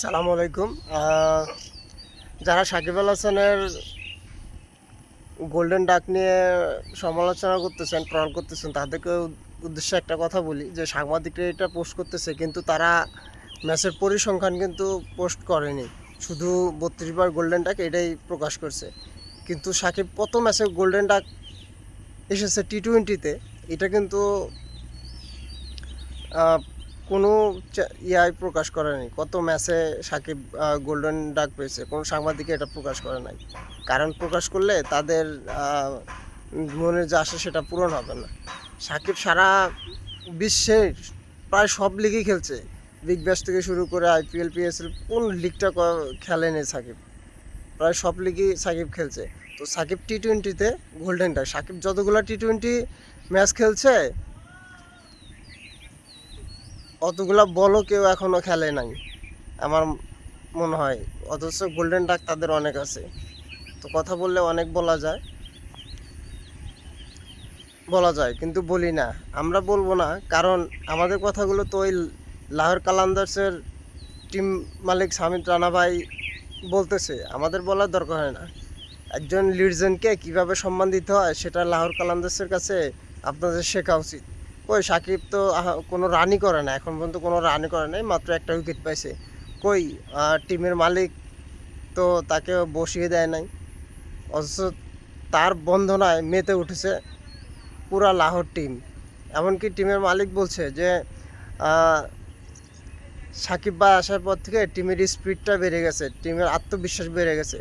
সালামু আলাইকুম। যারা সাকিব আল হাসানের গোল্ডেন ডাক নিয়ে সমালোচনা করতেছেন, ট্রল করতেছেন, তাদেরকে উদ্দেশ্যে একটা কথা বলি যে সাংবাদিকরা এটা পোস্ট করতেছে, কিন্তু তারা ম্যাচের পরিসংখ্যান কিন্তু পোস্ট করেনি, শুধু 32 বার গোল্ডেন ডাক এটাই প্রকাশ করছে। কিন্তু সাকিব কত ম্যাচে গোল্ডেন ডাক এসেছে টি-20-তে, এটা কিন্তু কোনো ইয়াই প্রকাশ করে নাই। কত ম্যাচে সাকিব গোল্ডেন ডাক পেয়েছে, কোনো সাংবাদিকে এটা প্রকাশ করে নাই। কারণ প্রকাশ করলে তাদের মনে যা আসে সেটা পূরণ হবে না। সাকিব সারা বিশ্বের প্রায় সব লিগই খেলছে, বিগ ব্যাশ থেকে শুরু করে IPL, PSL, কোন লিগটা খেলেনি সাকিব? প্রায় সব লিগই সাকিব খেলছে। তো সাকিব টি-20-তে গোল্ডেন ডাক, সাকিব যতগুলো টি-20 ম্যাচ খেলছে অতগুলা বলও কেউ এখনও খেলে নাই আমার মনে হয়, অথচ গোল্ডেন ডাক তাদের অনেক আছে। তো কথা বললে অনেক বলা যায় কিন্তু বলি না, আমরা বলবো না, কারণ আমাদের কথাগুলো তো ওই লাহোর কালান্দার্সের টিম মালিক সামিত রানা ভাই বলতেছে, আমাদের বলার দরকার হয় না। একজন লিজেন্ডকে কীভাবে সম্মান দিতে হয় সেটা লাহোর কালান্দার্সের কাছে আপনাদের শেখা উচিত। কই সাকিব তো কোনো রানই করে না, এখন পর্যন্ত কোনো রানই করে নাই, মাত্র একটা উইকেট পাইছে। কই টিমের মালিক তো তাকে বসিয়ে দেয় নাই, অথচ তার বন্দনায় মেতে উঠেছে পুরা লাহোর টিম। এমনকি টিমের মালিক বলছে যে সাকিব ভাই আসার পর থেকে টিমের স্পিডটা বেড়ে গেছে, টিমের আত্মবিশ্বাস বেড়ে গেছে।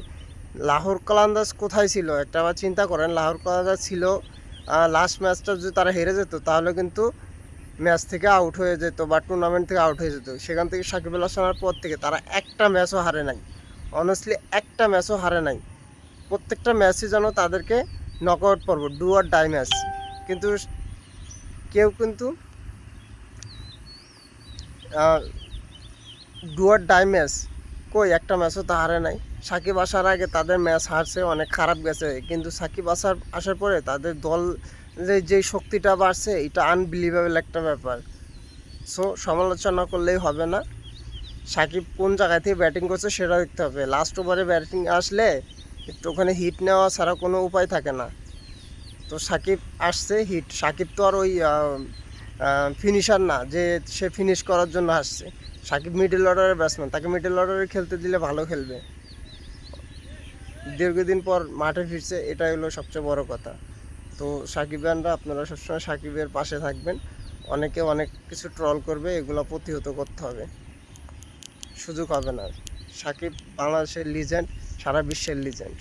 লাহোর কালান্দার্স কোথায় ছিল একটা আবার চিন্তা করেন। লাহোর কালান্দার্স ছিল লাস্ট ম্যাচটা যদি তারা হেরে যেত তাহলে কিন্তু ম্যাচ থেকে আউট হয়ে যেত বা টুর্নামেন্ট থেকে আউট হয়ে যেত। সেখান থেকে সাকিব আল হাসানের পর থেকে তারা একটা ম্যাচও হারে নাই, অনেস্টলি একটা ম্যাচও হারে নাই। প্রত্যেকটা ম্যাচই যেন তাদেরকে নকআউট পর্ব, ডু অর ডাই ম্যাচ। কিন্তু কেউ কিন্তু ডু অর ডাই ম্যাচ কই একটা ম্যাচও তো হারে নাই। সাকিব আসার আগে তাদের ম্যাচ হারছে, অনেক খারাপ গেছে, কিন্তু সাকিব আসার পরে তাদের দল যে শক্তিটা বাড়ছে, এটা আনবিলিভেবল একটা ব্যাপার। সো সমালোচনা করলেই হবে না, সাকিব কোন জায়গা থেকে ব্যাটিং করছে সেটা দেখতে হবে। লাস্ট ওভারে ব্যাটিং আসলে একটু ওখানে হিট নেওয়া ছাড়া কোনো উপায় থাকে না। তো সাকিব আসছে হিট, সাকিব তো আর ওই ফিনিশার না যে সে ফিনিশ করার জন্য আসছে। সাকিব মিডল অর্ডারের ব্যাটসম্যান, তাকে মিডল অর্ডারে খেলতে দিলে ভালো খেলবে। দীর্ঘদিন পর মাঠে ফিরছে, এটাই হলো সবচেয়ে বড় কথা। তো সাকিবিয়ানরা আপনারা সবসময় সাকিবের পাশে থাকবেন। অনেকে অনেক কিছু ট্রল করবে, এগুলো প্রতিহত করতে হবে, সুযোগ হবে না। সাকিব বাংলাদেশের লিজেন্ড, সারা বিশ্বের লিজেন্ড।